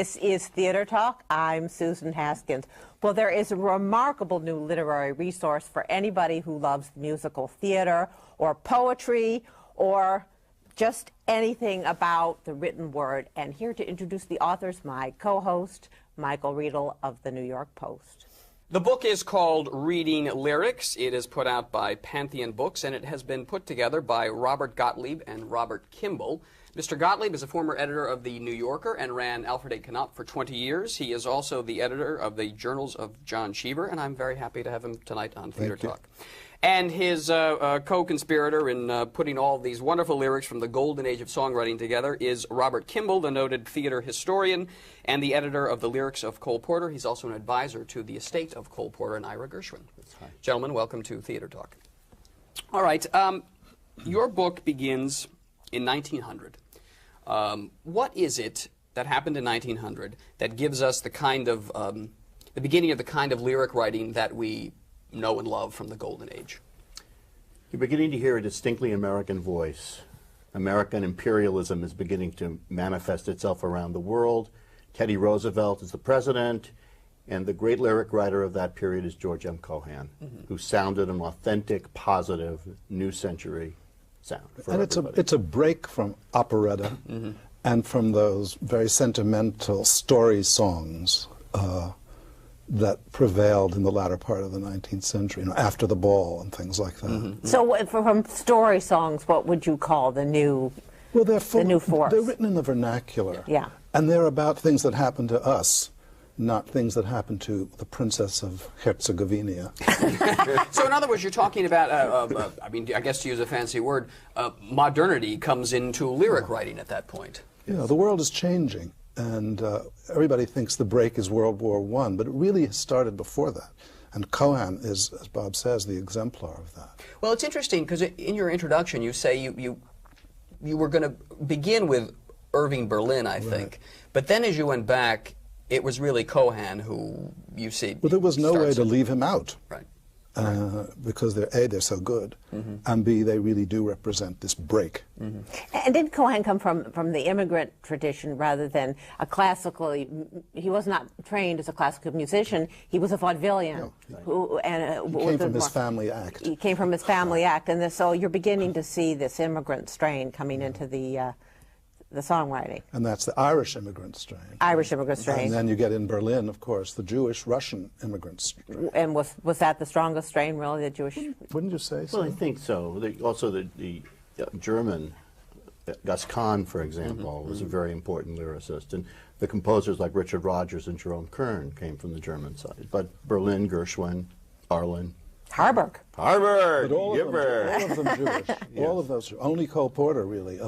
This is Theater Talk. I'm Susan Haskins. Well, there is a remarkable new literary resource for anybody who loves musical theater or poetry or just anything about the written word. And here to introduce the authors, my co-host, Michael Riedel of the New York Post. The book is called Reading Lyrics. It is put out by Pantheon Books, and it has been put together by Robert Gottlieb and Robert Kimball. Mr. Gottlieb is a former editor of The New Yorker and ran Alfred A. Knopf for 20 years. He is also the editor of the Journals of John Cheever, and I'm very happy to have him tonight on Theater Talk. And his co-conspirator in putting all of these wonderful lyrics from the golden age of songwriting together is Robert Kimball, the noted theater historian and the editor of the lyrics of Cole Porter. He's also an advisor to the estate of Cole Porter and Ira Gershwin. Hi. Gentlemen, welcome to Theater Talk. All right, your book begins in 1900. What is it that happened in 1900 that gives us the kind of, the beginning of the kind of lyric writing that we know and love from the Golden Age? You're beginning to hear a distinctly American voice. American imperialism is beginning to manifest itself around the world. Teddy Roosevelt is the president, and the great lyric writer of that period is George M. Cohan, who sounded an authentic, positive, new century sound. And it's a break from operetta and from those very sentimental story songs that prevailed in the latter part of the 19th century, After the Ball and things like that. So from story songs, what would you call the new Well, the new force? They're written in the vernacular. Yeah. And they're about things that happen to us, not things that happen to the Princess of Herzegovina. So in other words, you're talking about, I mean, I guess to use a fancy word, modernity comes into lyric writing at that point. Yeah, the world is changing, and everybody thinks the break is World War I, but it really started before that. And Cohan is, as Bob says, the exemplar of that. Well, it's interesting because in your introduction you say you were going to begin with Irving Berlin, I think, but then as you went back, it was really Cohan who you see. Well, there was no way to leave him out. Right. Because they're so good, and B, they really do represent this break. And did Cohan come from the immigrant tradition rather than a classical? He was not trained as a classical musician. He was a vaudevillian. No, he came from his family act. He came from his family act, and so you're beginning to see this immigrant strain coming into the songwriting. And that's the Irish immigrant strain. Irish immigrant strain. And then you get in Berlin, of course, the Jewish-Russian immigrant strain. And was that the strongest strain, really, the Jewish? Wouldn't you say so? Well, I think so. Also, the German, Gus Kahn, for example, was a very important lyricist. And the composers like Richard Rodgers and Jerome Kern came from the German side. But Berlin, Gershwin, Arlen. Harburg. Harburg, But all Gilbert. of them Jewish. Yes. All of those. Only Cole Porter, really,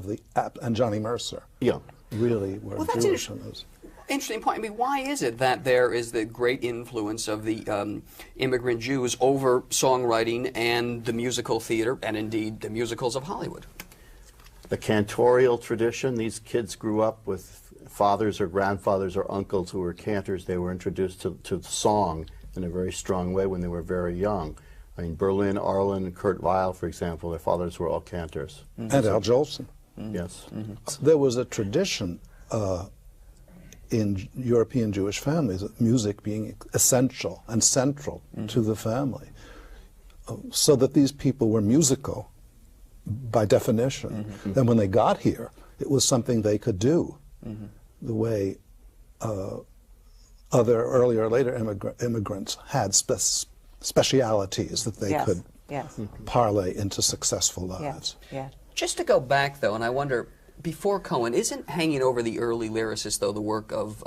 and Johnny Mercer. Yeah. Really were Well, that's Jewish in those. Interesting point. I mean, why is it that there is the great influence of the immigrant Jews over songwriting and the musical theater, and indeed the musicals of Hollywood? The cantorial tradition, these kids grew up with fathers or grandfathers or uncles who were cantors. They were introduced to song in a very strong way when they were very young. I mean, Berlin, Arlen, Kurt Weill, for example, their fathers were all cantors. And Al Jolson. Yes. There was a tradition in European Jewish families of music being essential and central to the family, so that these people were musical by definition. Then when they got here, it was something they could do, the way other earlier or later immigrants had specialities that they could parlay into successful lives. Just to go back, though, and I wonder, before Cohen, isn't hanging over the early lyricists, though, the work of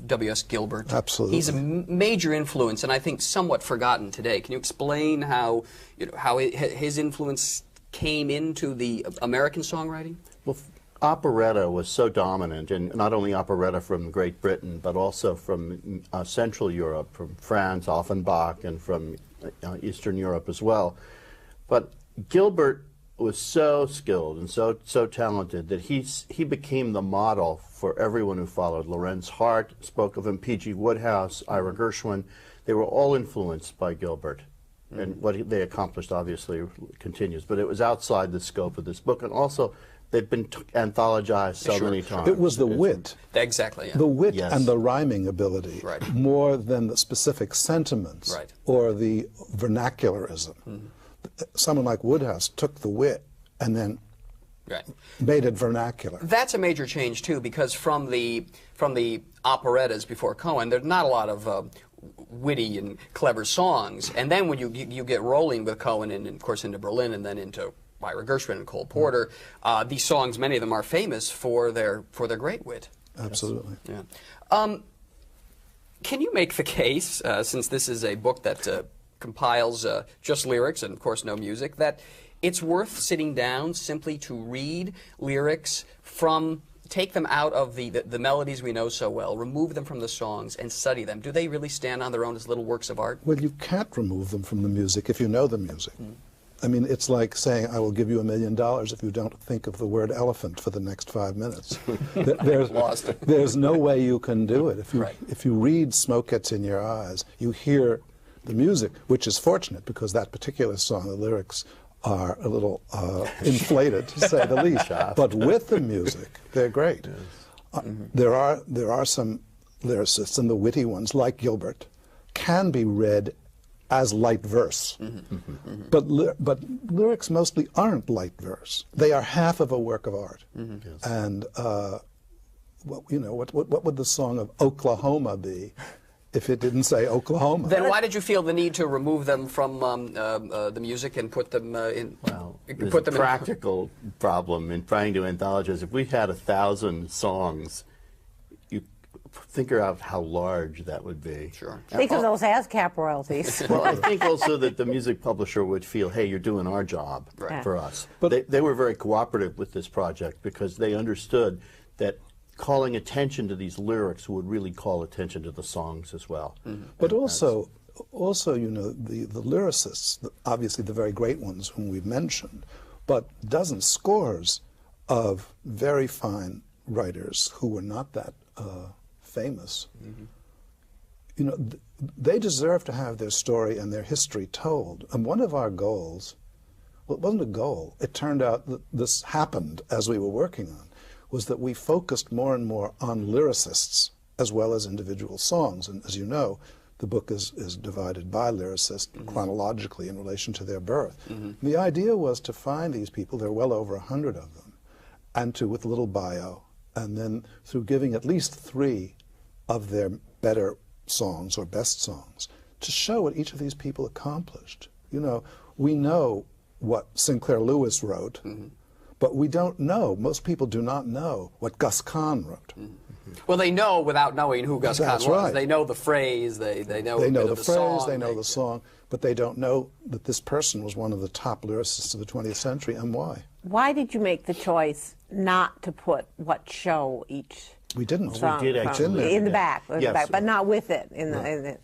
W.S. Gilbert? Absolutely. He's a major influence, and I think somewhat forgotten today. Can you explain how, how his influence came into the American songwriting? Well, operetta was so dominant, and not only operetta from Great Britain, but also from Central Europe, from France, Offenbach, and from Eastern Europe as well. But Gilbert was so skilled and so talented that he became the model for everyone who followed. Lorenz, Hart spoke of him, P.G. Wodehouse, Ira Gershwin. They were all influenced by Gilbert. And what they accomplished obviously continues, but it was outside the scope of this book. And also, they've been anthologized so many times. It was the wit. Exactly. Yeah. The wit Yes. and the rhyming ability, Right. more than the specific sentiments Right. or the vernacularism. Someone like Woodhouse took the wit and then Right. made it vernacular. That's a major change too, because from the operettas before Cohen, there's not a lot of witty and clever songs. And then when you get rolling with Cohen and of course into Berlin and then into Ira Gershwin and Cole Porter, these songs, many of them are famous for their great wit. Absolutely. Yeah. Can you make the case, since this is a book that compiles just lyrics and of course no music, that it's worth sitting down simply to read lyrics take them out of the melodies we know so well, remove them from the songs, and study them? Do they really stand on their own as little works of art? Well, you can't remove them from the music if you know the music. I mean, it's like saying, I will give you $1 million if you don't think of the word elephant for the next 5 minutes. There's no way you can do it. If you read Smoke Gets in Your Eyes, you hear the music, which is fortunate because that particular song, the lyrics are a little inflated, to say the least. But with the music, they're great. There are some lyricists, and the witty ones, like Gilbert, can be read as light verse. But lyrics mostly aren't light verse. They are half of a work of art. And what would the song of Oklahoma be if it didn't say Oklahoma? Then why did you feel the need to remove them from the music and put them in? Well, there's a practical problem in trying to anthologize. If we had 1,000 songs, you figure out how large that would be. Sure. Think of those ASCAP royalties. Well, I think also that the music publisher would feel, hey, you're doing our job for us. But they were very cooperative with this project because they understood that calling attention to these lyrics would really call attention to the songs as well. But also, you know, the lyricists, obviously the very great ones whom we've mentioned, but dozens, scores of very fine writers who were not that famous. You know, they deserve to have their story and their history told. And one of our goals, well, it wasn't a goal, it turned out that this happened as we were working on, was that we focused more and more on lyricists as well as individual songs. And as you know, the book is divided by lyricists chronologically in relation to their birth. The idea was to find these people, there are well over 100 of them, and with a little bio, and then through giving at least 3 of their better songs or best songs, to show what each of these people accomplished. You know, we know what Sinclair Lewis wrote, but we don't know, most people do not know what Gus Kahn wrote. Well, they know without knowing who Gus Kahn was. Right. They know the phrase, they know the phrase, song, they know the song, but they don't know that this person was one of the top lyricists of the 20th century, and why. Why did you make the choice not to put what show each We didn't. song did actually. in the back, Yes. but not with it in the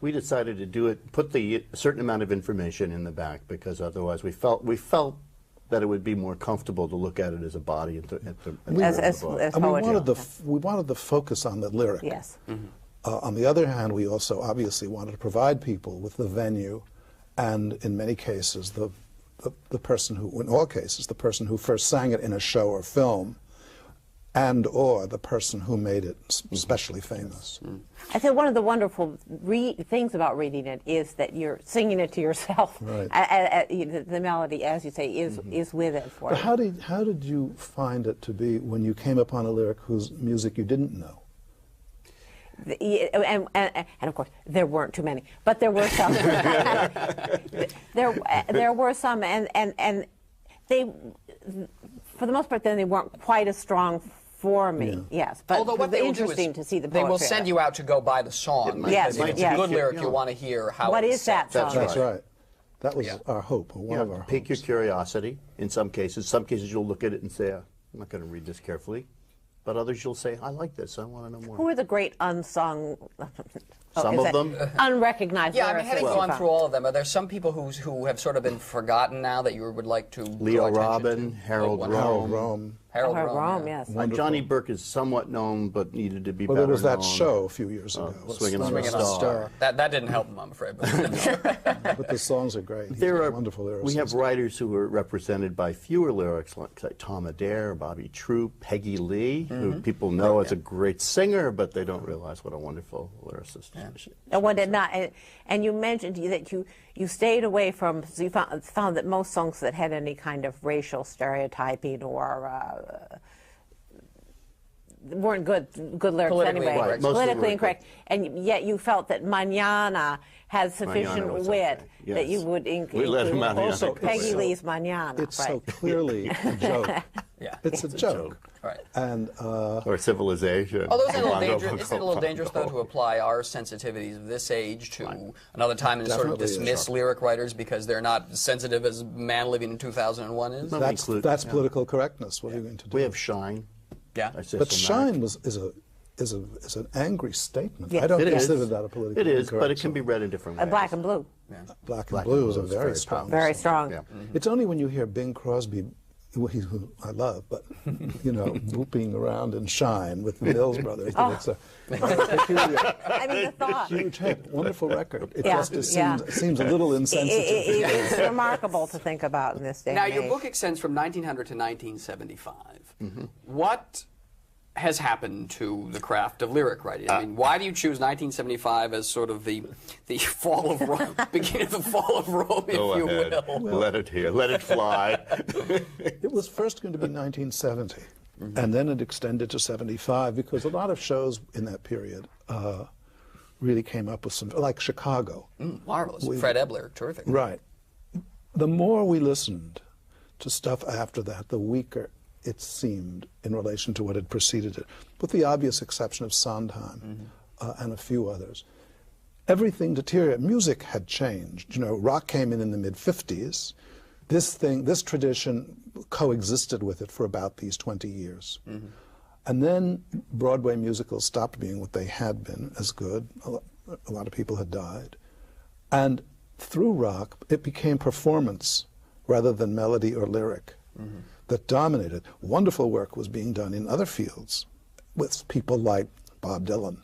We decided to do it, put a certain amount of information in the back, because otherwise we felt that it would be more comfortable to look at it as a body as And poetry. we wanted the focus on the lyric. Yes. On the other hand, we also obviously wanted to provide people with the venue, and in many cases, the person who, in all cases, the person who first sang it in a show or film, and or the person who made it especially famous. I think one of the wonderful things about reading it is that you're singing it to yourself. Right. The melody, as you say, is with it for But you. how did you find it to be when you came upon a lyric whose music you didn't know? And of course, there weren't too many, but there were some. there were some, and they, for the most part, then they weren't quite as strong for me. Yes, but although what it was they will do interesting is to see the they poetry. will send you out to go buy the song. Yes, If it's yes. a good lyric, you want to hear how What it's is that said. song? That's right. That was our hope, or one of our pique your hopes. curiosity in some cases. Some cases you'll look at it and say, I'm not going to read this carefully. But others you'll say, I like this, I want to know more. Who are the great unsung Some of them. Unrecognized. Yeah, I mean, having lyricists you gone found. through all of them, are there some people who have sort of been forgotten now that you would like to Leo draw attention Robin, to? Harold Wonderful. Rome. Harold Harold Rome, Rome, yeah. yes. Wonderful. Johnny Burke is somewhat known, but needed to be Well, better there was that known. show a few years ago. Swinging on Swinging a on a Star. Star. That didn't help him, I'm afraid. But But the songs are great. He's There a are wonderful lyricist. We have writers who are represented by fewer lyrics, like Tom Adair, Bobby Troup, Peggy Lee, who people know as a great singer, but they don't realize what a wonderful lyricist she is. And one did not. And you mentioned that you stayed away from. So you found that most songs that had any kind of racial stereotyping or weren't good lyrics Politically anyway. incorrect. Most of them Politically were incorrect. And yet you felt that Mañana had sufficient Mañana was wit okay. that you Yes. would We include let him out of Also, Peggy it's Lee's Mañana. It's right. so clearly a joke. Yeah. It's a joke. Right. And Or Civilization. Although isn't it a little Bongo, dangerous, isn't it a little dangerous though to apply our sensitivities of this age to another time and sort of Definitely is. dismiss lyric writers because they're not as sensitive as man living in 2001 is? No. that's political correctness. What are you going to do? We have Shine. Yeah. by Cecil But Mack. Shine is an angry statement. Yeah. I don't It is. consider that a political It is, but incorrect it can be song. read in different ways. Black and Blue. Black and Black Blue and is a Blue is very very strong. powerful. Very strong. Yeah. It's only when you hear Bing Crosby, who I love, but whooping around in Shine with the Mills Brothers, that it's a peculiar, I mean, the thought. huge hit, wonderful record. It Yeah, just yeah. seems a little insensitive. It's remarkable to think about in this day Now, and your age. book extends from 1900 to 1975. Mm-hmm. What has happened to the craft of lyric writing? I mean, why do you choose 1975 as sort of the fall of Rome, beginning of the fall of Rome, if Go you ahead. will? Let it here. Let it fly. It was first going to be 1970, and then it extended to 75 because a lot of shows in that period really came up with some, like Chicago. Marvelous. Fred Ebler, terrific. Right. The more we listened to stuff after that, the weaker it seemed in relation to what had preceded it, with the obvious exception of Sondheim and a few others. Everything deteriorated. Music had changed. Rock came in the mid-50s. This tradition coexisted with it for about these 20 years. And then Broadway musicals stopped being what they had been, as good. A lot of people had died. And through rock, it became performance rather than melody or lyric that dominated. Wonderful work was being done in other fields with people like Bob Dylan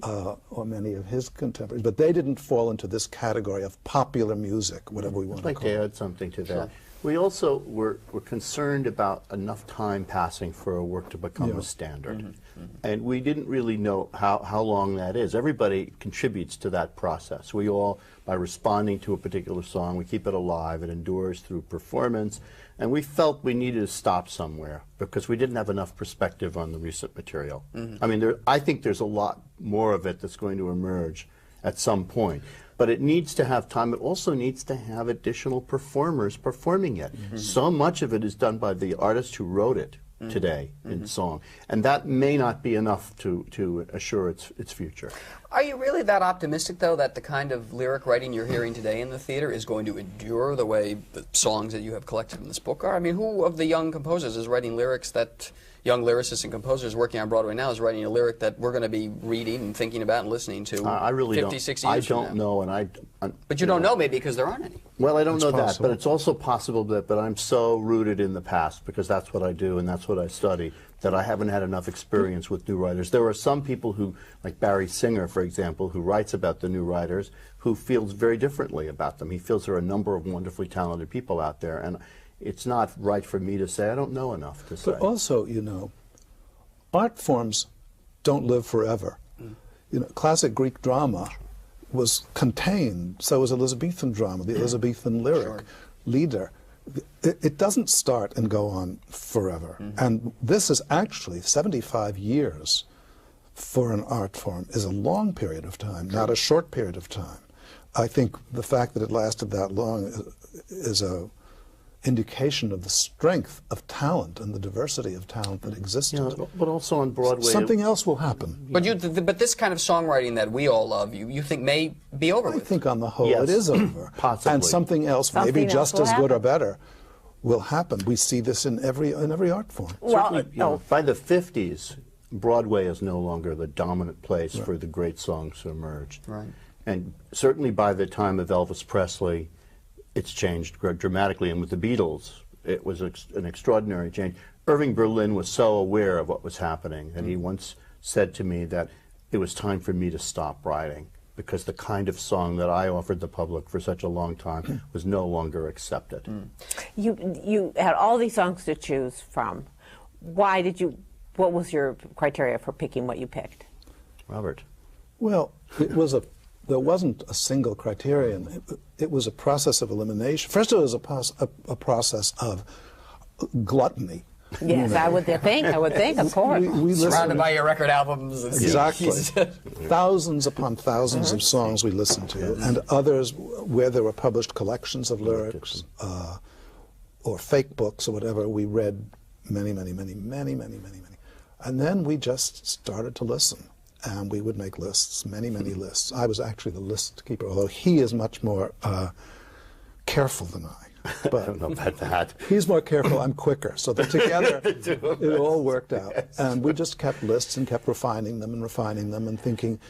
or many of his contemporaries, but they didn't fall into this category of popular music, whatever we want I'd to like call to it. add something to that. We also were concerned about enough time passing for a work to become a standard. And we didn't really know how long that is. Everybody contributes to that process. We all, by responding to a particular song, we keep it alive. It endures through performance. And we felt we needed to stop somewhere because we didn't have enough perspective on the recent material. I mean, I think there's a lot more of it that's going to emerge at some point. But it needs to have time. It also needs to have additional performers performing it. So much of it is done by the artist who wrote it today in song. And that may not be enough to assure its future. Are you really that optimistic, though, that the kind of lyric writing you're hearing today in the theater is going to endure the way the songs that you have collected in this book are? I mean, who of the young composers is writing lyrics that, young lyricists and composers working on Broadway now, is writing a lyric that we're going to be reading and thinking about and listening to I really 50, don't. 60 years I don't from now? know, and But you don't know, maybe, because there aren't any. Well, I don't It's know that, possible. but it's also possible that I'm so rooted in the past because that's what I do and that's what I study, that I haven't had enough experience with new writers. There are some people who, like Barry Singer, for example, who writes about the new writers, who feels very differently about them. He feels there are a number of wonderfully talented people out there, and it's not right for me to say I don't know enough to say. But also, art forms don't live forever. Classic Greek drama was contained, so was Elizabethan drama, the Elizabethan lyric, Lieder. It doesn't start and go on forever. And this is actually 75 years for an art form is a long period of time, not a short period of time. I think the fact that it lasted that long is a indication of the strength of talent and the diversity of talent that existed. But also on Broadway, Something else will happen. But but this kind of songwriting that we all love, you think may be over I with? think on the whole Yes. it is over. Possibly. And something else, Something maybe else just will as good or happen. better, will happen. We see this in every art form. Well, certainly, by the 50s, Broadway is no longer the dominant place for the great songs to emerge. Right. And certainly by the time of Elvis Presley, it's changed dramatically. And with the Beatles, it was an extraordinary change. Irving Berlin was so aware of what was happening, and he once said to me that it was time for me to stop writing, because the kind of song that I offered the public for such a long time was no longer accepted. You had all these songs to choose from. Why did you? What was your criteria for picking what you picked? Robert. Well, there wasn't a single criterion. It was a process of elimination. First, it was a process of gluttony. Yes, I would think, of course. We Surrounded by your record albums. And exactly. Thousands upon thousands of songs we listened to, and others where there were published collections of lyrics or fake books or whatever, we read many. And then we just started to listen, and we would make lists, many lists. I was actually the list keeper, although he is much more careful than I. But I don't know about that. He's more careful, I'm quicker. So that together, it all worked out. Yes. And we just kept lists and kept refining them and thinking,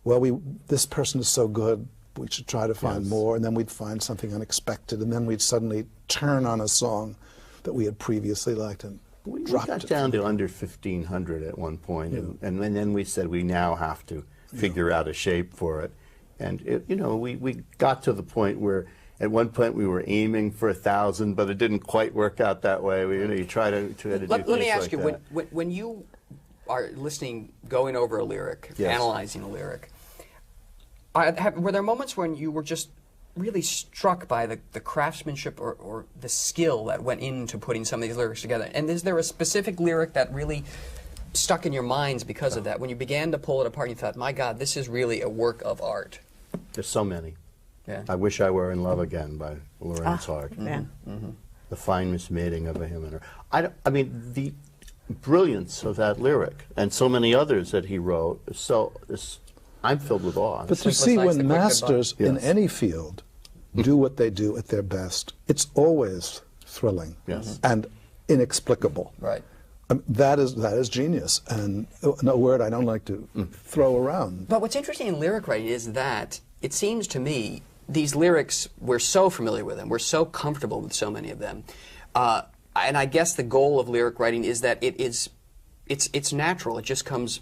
well, this person is so good, we should try to find more. And then we'd find something unexpected, and then we'd suddenly turn on a song that we had previously liked and we dropped got it. down to under 1,500 at one point, and then we said we now have to figure out a shape for it. And we got to the point where at one point we were aiming for 1,000, but it didn't quite work out that way. You try to do things Let me ask like you, that. when you are listening, going over a lyric, analyzing a lyric, were there moments when you were just really struck by the craftsmanship or the skill that went into putting some of these lyrics together? And is there a specific lyric that really stuck in your minds because of that? When you began to pull it apart, you thought, my God, this is really a work of art. There's so many. Yeah. I Wish I Were in Love Again by Lorenz Hart. Yeah. The fine mismating of a him and her. I mean, the brilliance of that lyric and so many others that he wrote, I'm filled with awe. But you see, when masters in any field do what they do at their best, it's always thrilling and inexplicable. Right. That is genius, and a word I don't like to throw around. But what's interesting in lyric writing is that it seems to me these lyrics, we're so familiar with them, we're so comfortable with so many of them, and I guess the goal of lyric writing is that it's natural. It just comes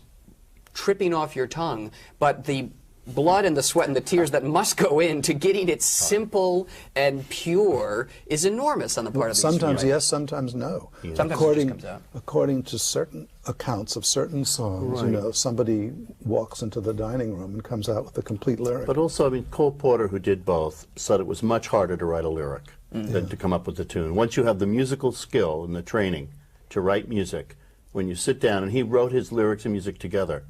tripping off your tongue, but the blood and the sweat and the tears that must go into getting it simple and pure is enormous on the part of these Sometimes writers. yes, sometimes no. Yeah. Sometimes it just comes out. According to certain accounts of certain songs, somebody walks into the dining room and comes out with a complete lyric. But also, I mean, Cole Porter, who did both, said it was much harder to write a lyric than to come up with a tune. Once you have the musical skill and the training to write music, when you sit down, and he wrote his lyrics and music together,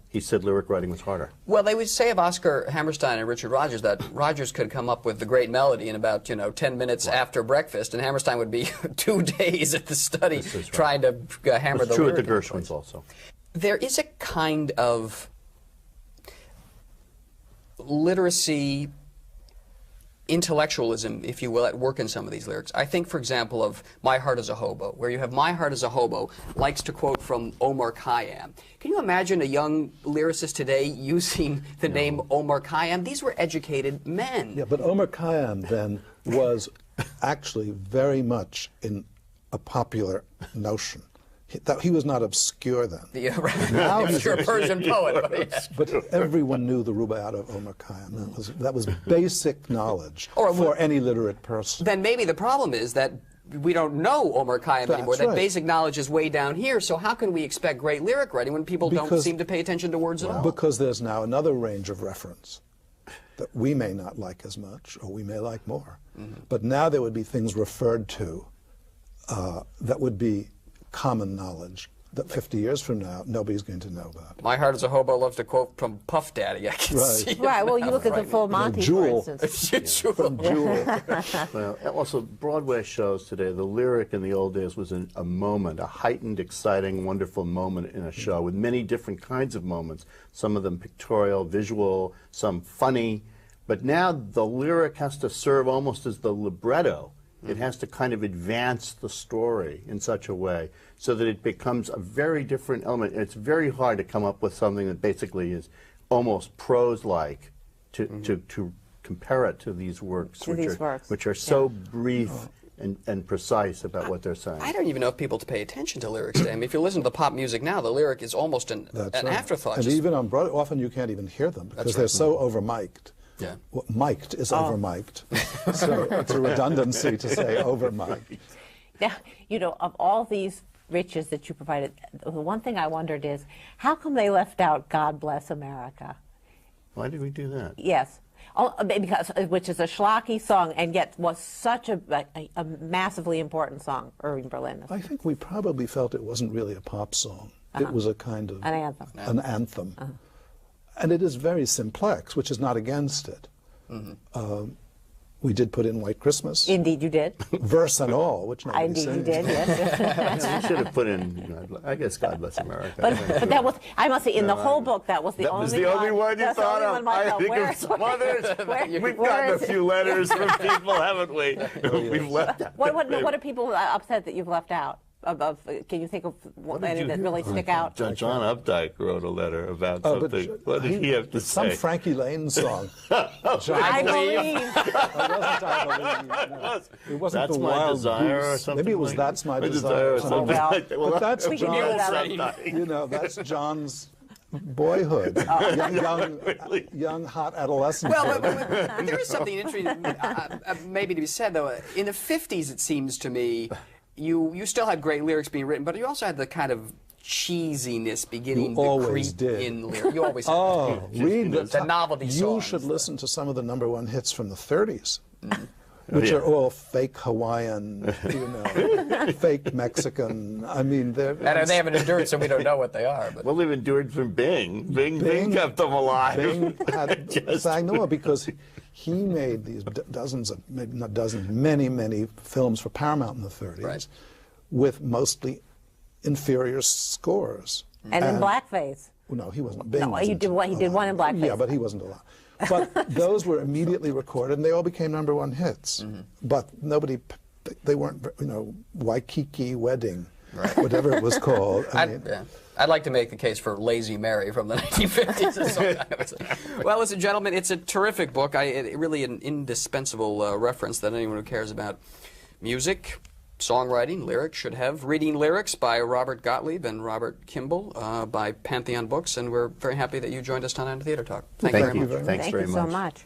he said lyric writing was harder. Well, they would say of Oscar Hammerstein and Richard Rodgers that Rodgers could come up with the great melody in about 10 minutes after breakfast, and Hammerstein would be 2 days at the study trying to hammer the lyric. It's true at the Gershwins also. There is a kind of literacy, intellectualism, if you will, at work in some of these lyrics. I think, for example, of My Heart is a Hobo, where you have My Heart is a Hobo likes to quote from Omar Khayyam. Can you imagine a young lyricist today using the name Omar Khayyam? These were educated men. Yeah, but Omar Khayyam then was actually very much in a popular notion. He was not obscure then. Yeah, right. Now he's a Persian poet. But everyone knew the Rubaiyat of Omar Khayyam. That was basic knowledge for any literate person. Then maybe the problem is that we don't know Omar Khayyam anymore. That basic knowledge is way down here. So how can we expect great lyric writing when people don't seem to pay attention to words at all? Because there's now another range of reference that we may not like as much, or we may like more. But now there would be things referred to that would be common knowledge that 50 years from now nobody's going to know about. My Heart is a Hobo loves to quote from Puff Daddy. I can see it. Right, well, you look at the Full Monty, Jewel. for instance. From Jewel. Well, also, Broadway shows today, the lyric in the old days was a moment, a heightened, exciting, wonderful moment in a show with many different kinds of moments, some of them pictorial, visual, some funny. But now the lyric has to serve almost as the libretto It has to kind of advance the story in such a way so that it becomes a very different element. And it's very hard to come up with something that basically is almost prose-like to compare it to these works, which are so brief and precise about what they're saying. I don't even know if people pay attention to lyrics today. I mean, if you listen to pop music now, the lyric is almost an afterthought. And even on Broadway, often you can't even hear them because they're so over-mic'd. Yeah. Well, mic'd is over-mic'd. So it's a redundancy to say over-mic'd. Now, you know, of all these riches that you provided, the one thing I wondered is, how come they left out God Bless America? Why did we do that? Yes. Because, which is a schlocky song, and yet was such a massively important song, Irving Berlin. I think we probably felt it wasn't really a pop song. It was a kind of... An anthem. An anthem. And it is very simplex, which is not against it. We did put in White Christmas. Indeed you did. Verse and all, which nobody Indeed sings. you did, yes. We should have put in, I guess, God Bless America. But that was, I must say, in the whole book, that was the only one. You thought of. I think of some others. We've gotten a few letters from people, haven't we? We've left out. What are people upset that you've left out? Can you think of any that really stick out? John Updike wrote a letter about something. What did he have to say? Some Frankie Lane song. I believe. It wasn't That's the My Wild Desire Goose. or something. Maybe it was like That's My My Desire. or something like that. But that's we can do that. you know, that's John's boyhood, young hot adolescent. Well, but there is something interesting, maybe to be said, though. In the 50s, it seems to me, you still had great lyrics being written, but you also had the kind of cheesiness beginning to creep in lyrics. You always had read the novelty songs. You should listen to some of the #1 hits from the 30s. Which are all fake Hawaiian, you know, fake Mexican. I mean, they haven't endured, so we don't know what they are. But. Well, they've endured from Bing. Bing kept them alive. Bing had sang no more because he made these dozens of, maybe not dozens, many films for Paramount in the 30s, with mostly inferior scores. And in blackface. No, he wasn't. Bing No, he did one in blackface. Yeah, but he wasn't allowed. But those were immediately recorded, and they all became #1 hits. But nobody, they weren't, you know, Waikiki Wedding, whatever it was called. I'd like to make the case for Lazy Mary from the 1950s. Well, listen, gentlemen, it's a terrific book. Really an indispensable reference that anyone who cares about music, songwriting, lyrics should have. Reading Lyrics by Robert Gottlieb and Robert Kimball by Pantheon Books, and we're very happy that you joined us tonight on Theater Talk. Thank you very much. Thanks very much. Thank you so much.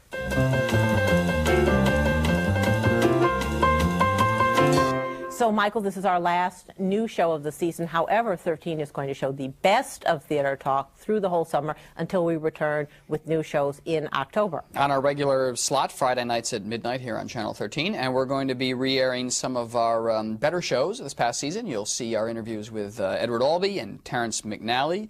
So, Michael, this is our last new show of the season. However, 13 is going to show the best of Theater Talk through the whole summer until we return with new shows in October. On our regular slot, Friday nights at midnight here on Channel 13, and we're going to be re-airing some of our better shows this past season. You'll see our interviews with Edward Albee and Terrence McNally,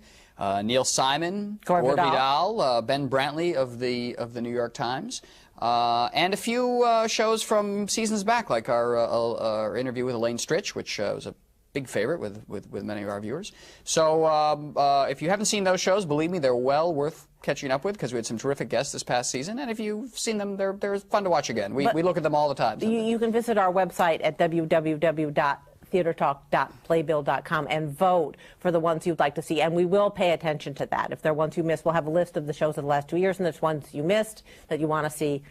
Neil Simon, Gore Vidal, Ben Brantley of the New York Times. And a few shows from seasons back, like our interview with Elaine Stritch, which was a big favorite with many of our viewers. So if you haven't seen those shows, believe me, they're well worth catching up with, because we had some terrific guests this past season. And if you've seen them, they're fun to watch again. We look at them all the time. You can visit our website at www.theatertalk.playbill.com and vote for the ones you'd like to see, and we will pay attention to that. If there are ones you missed, we'll have a list of the shows of the last 2 years, and if there's ones you missed that you want to see,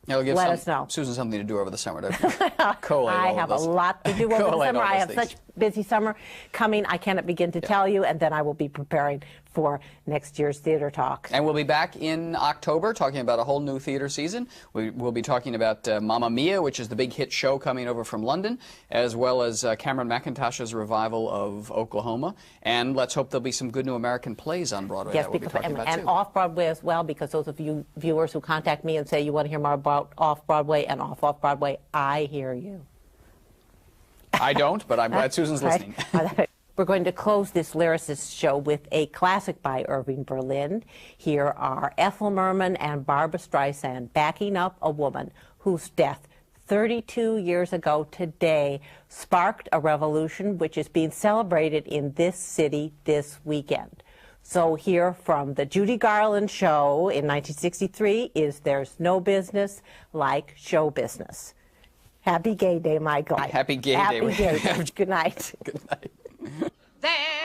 let us know. Susan something to do over the summer to collate I have a lot to do over the summer. I have such busy summer coming, I cannot begin to tell you, and then I will be preparing for next year's Theater Talk. And we'll be back in October talking about a whole new theater season. We'll be talking about Mamma Mia, which is the big hit show coming over from London, as well as Cameron McIntosh's revival of Oklahoma. And let's hope there'll be some good new American plays on Broadway. Yes, that we'll be talking about and too. off-Broadway as well, because those of you viewers who contact me and say you want to hear more about off-Broadway and off-Broadway, I hear you. I don't, but I'm glad Susan's listening. We're going to close this lyricist show with a classic by Irving Berlin. Here are Ethel Merman and Barbra Streisand backing up a woman whose death 32 years ago today sparked a revolution which is being celebrated in this city this weekend. So here from the Judy Garland show in 1963 is There's No Business Like Show Business. Happy Gay Day, Michael. Happy Gay Day. Happy Gay Day. Good night. Good night. There